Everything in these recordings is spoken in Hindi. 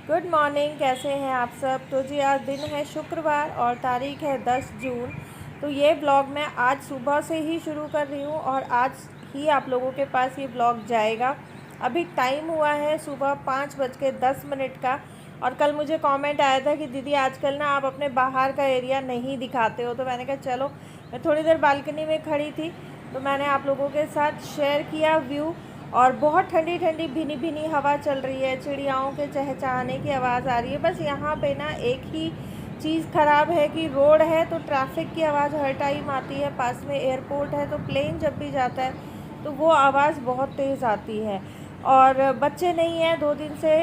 Good morning. कैसे हैं आप सब? तो जी आज दिन है शुक्रवार और तारीख है 10 जून। तो ये ब्लॉग मैं आज सुबह से ही शुरू कर रही हूँ और आज ही आप लोगों के पास ये ब्लॉग जाएगा। अभी टाइम हुआ है सुबह 5:10 का। और कल मुझे कमेंट आया था कि दीदी आजकल ना आप अपने बाहर का एरिया नहीं दिखाते हो। तो मैंने कहा चलो, मैं थोड़ी देर बालकनी में खड़ी थी तो मैंने आप लोगों के साथ शेयर किया व्यू। और बहुत ठंडी ठंडी भीनी भीनी हवा चल रही है, चिड़ियाओं के चहचहाने की आवाज़ आ रही है। बस यहाँ पे ना एक ही चीज़ ख़राब है कि रोड है तो ट्रैफिक की आवाज़ हर टाइम आती है। पास में एयरपोर्ट है तो प्लेन जब भी जाता है तो वो आवाज़ बहुत तेज़ आती है। और बच्चे नहीं हैं 2 दिन से।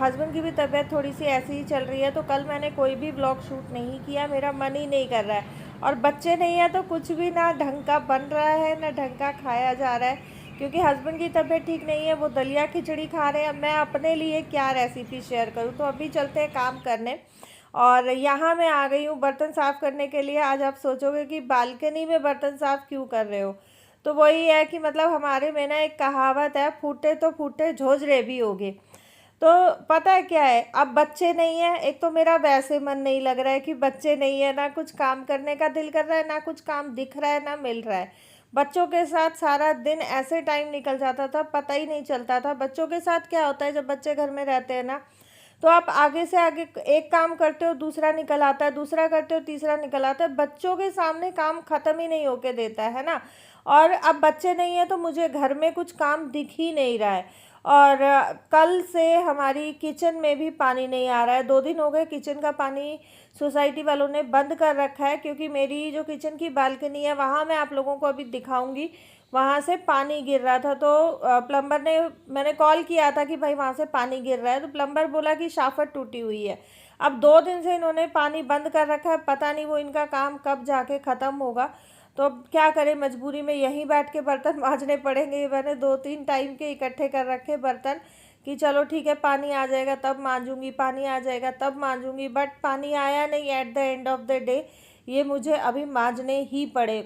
हस्बैंड की भी तबीयत थोड़ी सी ऐसी ही चल रही है तो कल मैंने कोई भी ब्लॉग शूट नहीं किया, मेरा मन ही नहीं कर रहा है। और बच्चे नहीं हैं तो कुछ भी ना ढंग का बन रहा है ना ढंग का खाया जा रहा है, क्योंकि हस्बैंड की तबीयत ठीक नहीं है, वो दलिया खिचड़ी खा रहे हैं। मैं अपने लिए क्या रेसिपी शेयर करूं? तो अभी चलते हैं काम करने। और यहाँ मैं आ गई हूँ बर्तन साफ़ करने के लिए। आज आप सोचोगे कि बालकनी में बर्तन साफ़ क्यों कर रहे हो? तो वही है कि मतलब हमारे में ना एक कहावत है, फूटे तो फूटे झोझरे भी होगे। तो पता है क्या है, अब बच्चे नहीं हैं। एक तो मेरा वैसे मन नहीं लग रहा है कि बच्चे नहीं है, ना कुछ काम करने का दिल कर रहा है, ना कुछ काम दिख रहा है, ना मिल रहा है। बच्चों के साथ सारा दिन ऐसे टाइम निकल जाता था, पता ही नहीं चलता था। बच्चों के साथ क्या होता है, जब बच्चे घर में रहते हैं ना, तो आप आगे से आगे एक काम करते हो, दूसरा निकल आता है, दूसरा करते हो, तीसरा निकल आता है। बच्चों के सामने काम ख़त्म ही नहीं होके देता है ना। और अब बच्चे नहीं है तो मुझे घर में कुछ काम दिख ही नहीं रहा है। और कल से हमारी किचन में भी पानी नहीं आ रहा है। 2 दिन हो गए किचन का पानी सोसाइटी वालों ने बंद कर रखा है, क्योंकि मेरी जो किचन की बालकनी है वहाँ मैं आप लोगों को अभी दिखाऊंगी, वहाँ से पानी गिर रहा था। तो प्लम्बर ने, मैंने कॉल किया था कि भाई वहाँ से पानी गिर रहा है, तो प्लम्बर बोला कि शाफट टूटी हुई है। अब 2 दिन से इन्होंने पानी बंद कर रखा है, पता नहीं वो इनका काम कब जाके ख़त्म होगा। तो अब क्या करें, मजबूरी में यहीं बैठ के बर्तन मांजने पड़ेंगे। ये मैंने 2-3 टाइम के इकट्ठे कर रखे बर्तन कि चलो ठीक है, पानी आ जाएगा तब मांजूंगी, पानी आ जाएगा तब मांजूंगी। बट पानी आया नहीं at the end of the day, ये मुझे अभी मांजने ही पड़े।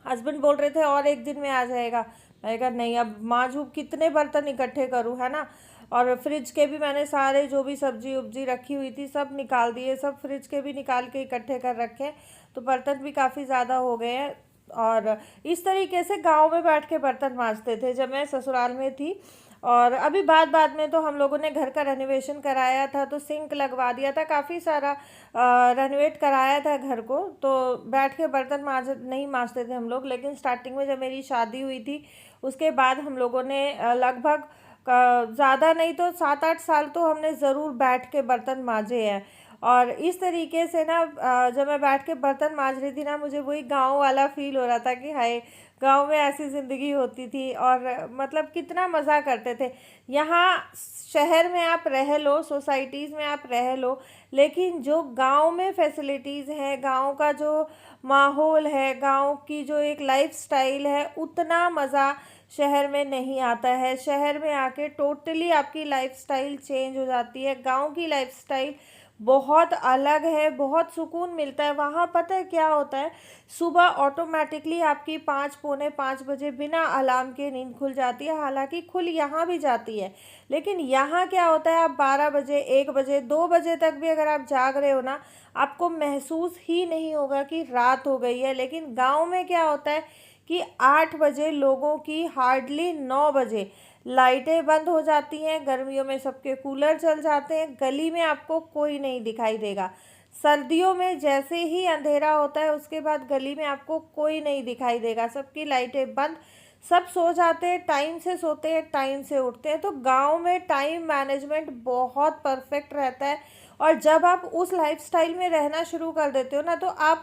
हस्बैंड बोल रहे थे और एक दिन में आ जाएगा। मैंने कहा नहीं, अब मांजू कितने बर्तन इकट्ठे करूँ, है ना। और फ्रिज के भी मैंने सारे जो भी सब्जी उब्जी रखी हुई थी सब निकाल दिए, सब फ्रिज के भी निकाल के इकट्ठे कर रखे हैं। तो बर्तन भी काफ़ी ज़्यादा हो गए हैं। और इस तरीके से गांव में बैठ के बर्तन मांजते थे जब मैं ससुराल में थी। और अभी बाद बाद में तो हम लोगों ने घर का रेनोवेशन कराया था तो सिंक लगवा दिया था, काफ़ी सारा रेनोवेट कराया था घर को। तो बैठ के बर्तन मांज नहीं मांजते थे हम लोग। लेकिन स्टार्टिंग में जब मेरी शादी हुई थी उसके बाद हम लोगों ने लगभग ज़्यादा नहीं तो 7-8 साल तो हमने ज़रूर बैठ के बर्तन मांजे हैं। और इस तरीके से ना जब मैं बैठ के बर्तन मांज रही थी ना, मुझे वही गांव वाला फील हो रहा था कि हाय, गांव में ऐसी ज़िंदगी होती थी। और मतलब कितना मज़ा करते थे। यहाँ शहर में आप रह लो, सोसाइटीज़ में आप रह लो, लेकिन जो गांव में फैसिलिटीज़ हैं, गांव का जो माहौल है, गांव की जो एक लाइफस्टाइल है, उतना मज़ा शहर में नहीं आता है। शहर में आके टोटली आपकी लाइफस्टाइल चेंज हो जाती है। गांव की लाइफस्टाइल बहुत अलग है, बहुत सुकून मिलता है वहाँ। पता है क्या होता है, सुबह ऑटोमेटिकली आपकी 5 पौने 5 बजे बिना अलार्म के नींद खुल जाती है। हालांकि खुल यहाँ भी जाती है, लेकिन यहाँ क्या होता है, आप 12 बजे 1 बजे 2 बजे तक भी अगर आप जाग रहे हो ना, आपको महसूस ही नहीं होगा कि रात हो गई है। लेकिन गांव में क्या होता है कि 8 बजे लोगों की, हार्डली 9 बजे लाइटें बंद हो जाती हैं। गर्मियों में सबके कूलर चल जाते हैं, गली में आपको कोई नहीं दिखाई देगा। सर्दियों में जैसे ही अंधेरा होता है उसके बाद गली में आपको कोई नहीं दिखाई देगा, सबकी लाइटें बंद, सब सो जाते हैं, टाइम से सोते हैं, टाइम से उठते हैं। तो गांव में टाइम मैनेजमेंट बहुत परफेक्ट रहता है। और जब आप उस लाइफस्टाइल में रहना शुरू कर देते हो ना, तो आप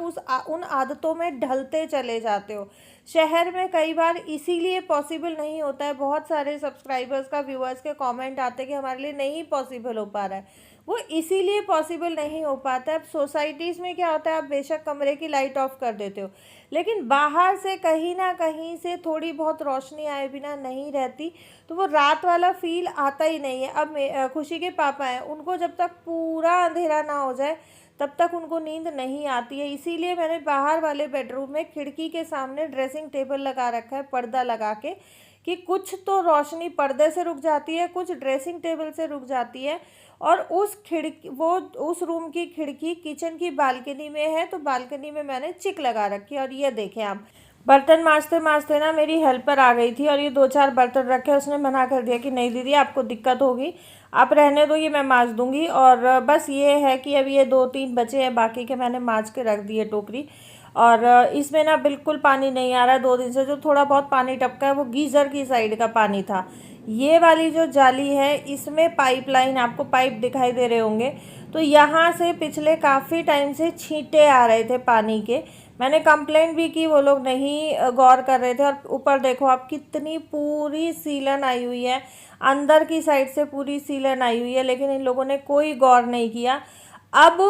उन आदतों में ढलते चले जाते हो। शहर में कई बार इसीलिए पॉसिबल नहीं होता है, बहुत सारे सब्सक्राइबर्स का, व्यूअर्स के कमेंट आते हैं कि हमारे लिए नहीं पॉसिबल हो पा रहा है। वो इसीलिए पॉसिबल नहीं हो पाता है। अब सोसाइटीज़ में क्या होता है, आप बेशक कमरे की लाइट ऑफ कर देते हो, लेकिन बाहर से कहीं ना कहीं से थोड़ी बहुत रोशनी आए बिना नहीं रहती, तो वो रात वाला फील आता ही नहीं है। अब खुशी के पापा हैं, उनको जब तक पूरा अंधेरा ना हो जाए तब तक उनको नींद नहीं आती है। इसीलिए मैंने बाहर वाले बेडरूम में खिड़की के सामने ड्रेसिंग टेबल लगा रखा है, पर्दा लगा के, कि कुछ तो रोशनी पर्दे से रुक जाती है, कुछ ड्रेसिंग टेबल से रुक जाती है, और उस खिड़की वो उस रूम की खिड़की किचन की बालकनी में है, तो बालकनी में मैंने चिक लगा रखी है। और ये देखें आप, बर्तन मांजते मांजते ना मेरी हेल्पर आ गई थी और ये 2-4 बर्तन रखे, उसने मना कर दिया कि नहीं दीदी आपको दिक्कत होगी, आप रहने दो, ये मैं मांज दूंगी। और बस ये है कि अब ये 2-3 बचे हैं, बाकी के मैंने मांज के रख दिए टोकरी। और इसमें ना बिल्कुल पानी नहीं आ रहा है 2 दिन से, जो थोड़ा बहुत पानी टपका है वो गीज़र की साइड का पानी था। ये वाली जो जाली है इसमें पाइपलाइन, आपको पाइप दिखाई दे रहे होंगे, तो यहाँ से पिछले काफ़ी टाइम से छींटे आ रहे थे पानी के। मैंने कंप्लेंट भी की, वो लोग नहीं गौर कर रहे थे। और ऊपर देखो आप, कितनी पूरी सीलन आई हुई है, अंदर की साइड से पूरी सीलन आई हुई है, लेकिन इन लोगों ने कोई गौर नहीं किया। अब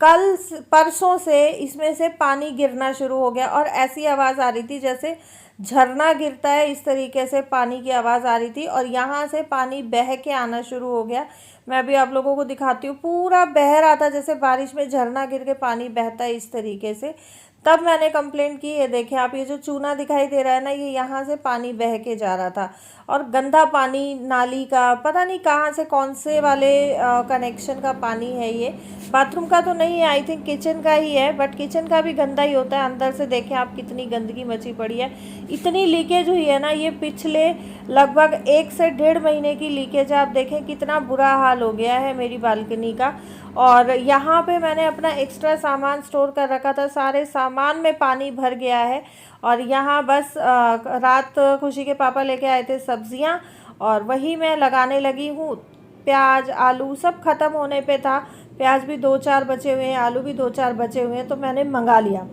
कल परसों से इसमें से पानी गिरना शुरू हो गया और ऐसी आवाज़ आ रही थी जैसे झरना गिरता है, इस तरीके से पानी की आवाज़ आ रही थी। और यहाँ से पानी बह के आना शुरू हो गया। मैं अभी आप लोगों को दिखाती हूँ, पूरा बह रहा था जैसे बारिश में झरना गिर के पानी बहता है, इस तरीके से। तब मैंने कंप्लेंट की। ये देखें आप, ये जो चूना दिखाई दे रहा है ना, ये यहाँ से पानी बह के जा रहा था। और गंदा पानी नाली का, पता नहीं कहाँ से, कौन से वाले कनेक्शन का पानी है ये। बाथरूम का तो नहीं है, आई थिंक किचन का ही है, बट किचन का भी गंदा ही होता है। अंदर से देखें आप, कितनी गंदगी मची पड़ी है, इतनी लीकेज हुई है ना। ये पिछले लगभग 1 से 1.5 महीने की लीकेज है। आप देखें कितना बुरा हाल हो गया है मेरी बालकनी का। और यहाँ पे मैंने अपना एक्स्ट्रा सामान स्टोर कर रखा था, सारे सामान में पानी भर गया है। और यहाँ बस रात खुशी के पापा लेके आए थे सब्जियाँ, और वही मैं लगाने लगी हूँ। प्याज आलू सब ख़त्म होने पे था, प्याज भी 2-4 बचे हुए हैं, आलू भी 2-4 बचे हुए हैं, तो मैंने मंगा लिया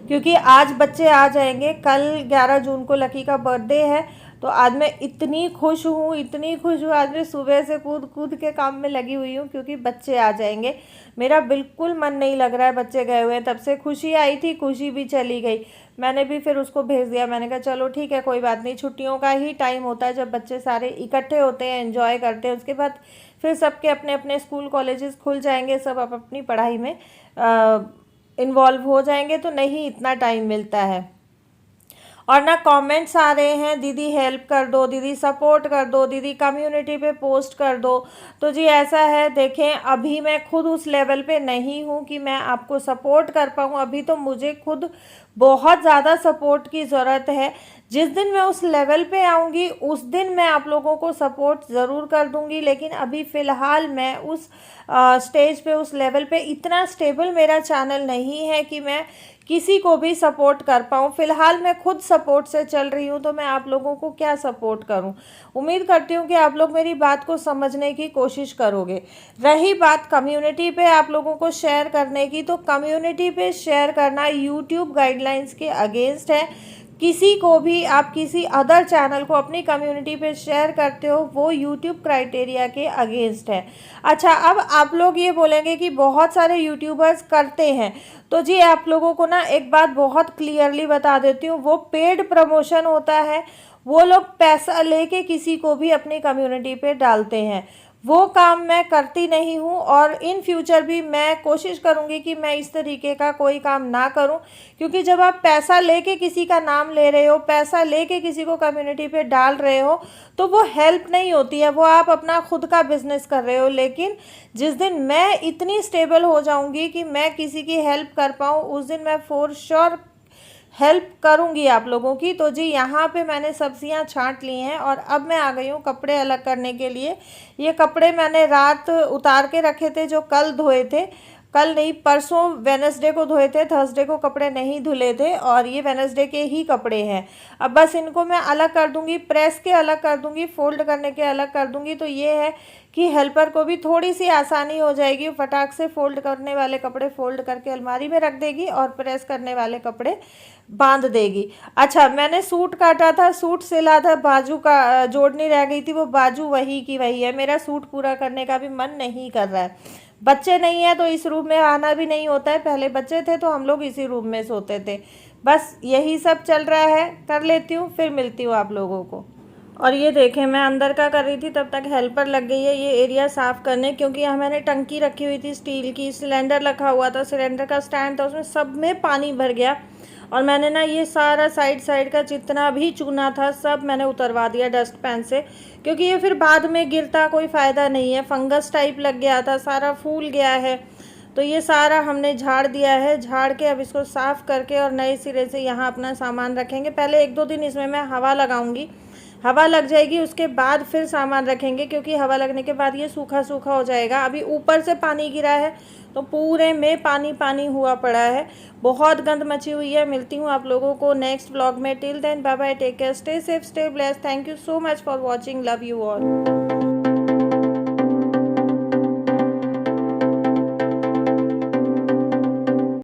क्योंकि आज बच्चे आ जाएंगे। कल 11 जून को लकी का बर्थडे है, तो आज मैं इतनी खुश हूँ, इतनी खुश हूँ। आज मैं सुबह से कूद कूद के काम में लगी हुई हूँ क्योंकि बच्चे आ जाएंगे। मेरा बिल्कुल मन नहीं लग रहा है, बच्चे गए हुए हैं। तब से खुशी आई थी, खुशी भी चली गई। मैंने भी फिर उसको भेज दिया, मैंने कहा चलो ठीक है कोई बात नहीं, छुट्टियों का ही टाइम होता है जब बच्चे सारे इकट्ठे होते हैं, एंजॉय करते हैं। उसके बाद फिर सबके अपने अपने स्कूल कॉलेजेस खुल जाएंगे, सब अपनी पढ़ाई में इन्वॉल्व हो जाएंगे, तो नहीं इतना टाइम मिलता है। और ना कमेंट्स आ रहे हैं, दीदी हेल्प कर दो, दीदी सपोर्ट कर दो, दीदी कम्युनिटी पे पोस्ट कर दो। तो जी ऐसा है, देखें अभी मैं खुद उस लेवल पे नहीं हूँ कि मैं आपको सपोर्ट कर पाऊँ। अभी तो मुझे खुद बहुत ज़्यादा सपोर्ट की ज़रूरत है। जिस दिन मैं उस लेवल पे आऊँगी उस दिन मैं आप लोगों को सपोर्ट ज़रूर कर दूँगी, लेकिन अभी फ़िलहाल मैं उस स्टेज पे, उस लेवल पे, इतना स्टेबल मेरा चैनल नहीं है कि मैं किसी को भी सपोर्ट कर पाऊँ। फ़िलहाल मैं खुद सपोर्ट से चल रही हूँ, तो मैं आप लोगों को क्या सपोर्ट करूँ। उम्मीद करती हूँ कि आप लोग मेरी बात को समझने की कोशिश करोगे। रही बात कम्युनिटी पे आप लोगों को शेयर करने की, तो कम्युनिटी पे शेयर करना यूट्यूब गाइडलाइंस के अगेंस्ट है। किसी को भी आप किसी अदर चैनल को अपनी कम्युनिटी पे शेयर करते हो, वो यूट्यूब क्राइटेरिया के अगेंस्ट है। अच्छा, अब आप लोग ये बोलेंगे कि बहुत सारे यूट्यूबर्स करते हैं, तो जी आप लोगों को ना एक बात बहुत क्लियरली बता देती हूँ, वो पेड प्रमोशन होता है। वो लोग पैसा लेके किसी को भी अपनी कम्युनिटी पे डालते हैं, वो काम मैं करती नहीं हूँ। और इन फ्यूचर भी मैं कोशिश करूँगी कि मैं इस तरीके का कोई काम ना करूँ, क्योंकि जब आप पैसा लेके किसी का नाम ले रहे हो, पैसा लेके किसी को कम्युनिटी पे डाल रहे हो, तो वो हेल्प नहीं होती है, वो आप अपना खुद का बिजनेस कर रहे हो। लेकिन जिस दिन मैं इतनी स्टेबल हो जाऊँगी कि मैं किसी की हेल्प कर पाऊँ, उस दिन मैं फॉर श्योर हेल्प करूंगी आप लोगों की। तो जी यहाँ पे मैंने सब्जियां छांट ली हैं और अब मैं आ गई हूँ कपड़े अलग करने के लिए। ये कपड़े मैंने रात उतार के रखे थे, जो कल धोए थे, कल नहीं परसों वेडनेसडे को धोए थे, थर्सडे को कपड़े नहीं धुले थे, और ये वेडनेसडे के ही कपड़े हैं। अब बस इनको मैं अलग कर दूंगी, प्रेस के अलग कर दूंगी, फोल्ड करने के अलग कर दूंगी। तो ये है कि हेल्पर को भी थोड़ी सी आसानी हो जाएगी, फटाक से फोल्ड करने वाले कपड़े फोल्ड करके अलमारी में रख देगी और प्रेस करने वाले कपड़े बांध देगी। अच्छा, मैंने सूट काटा था, सूट सिला था, बाजू का जोड़नी रह गई थी, वो बाजू वही की वही है। मेरा सूट पूरा करने का भी मन नहीं कर रहा है। बच्चे नहीं है तो इस रूम में आना भी नहीं होता है, पहले बच्चे थे तो हम लोग इसी रूम में सोते थे। बस यही सब चल रहा है, कर लेती हूँ, फिर मिलती हूँ आप लोगों को। और ये देखें, मैं अंदर का कर रही थी, तब तक हेल्पर लग गई है ये एरिया साफ़ करने, क्योंकि यहाँ मैंने टंकी रखी हुई थी स्टील की, सिलेंडर रखा हुआ था, सिलेंडर का स्टैंड था, उसमें सब में पानी भर गया। और मैंने ना ये सारा साइड का जितना भी चूना था सब मैंने उतरवा दिया डस्ट पैन से, क्योंकि ये फिर बाद में गिरता कोई फ़ायदा नहीं है, फंगस टाइप लग गया था, सारा फूल गया है। तो ये सारा हमने झाड़ दिया है। झाड़ के अब इसको साफ़ करके और नए सिरे से यहाँ अपना सामान रखेंगे। पहले 1-2 दिन इसमें मैं हवा लगाऊंगी, हवा लग जाएगी उसके बाद फिर सामान रखेंगे, क्योंकि हवा लगने के बाद ये सूखा सूखा हो जाएगा। अभी ऊपर से पानी गिरा है तो पूरे में पानी पानी हुआ पड़ा है, बहुत गंद मची हुई है। मिलती हूँ आप लोगों को नेक्स्ट व्लॉग में। Till then bye bye, take care, stay safe, stay blessed. Thank you so much for watching, love you all.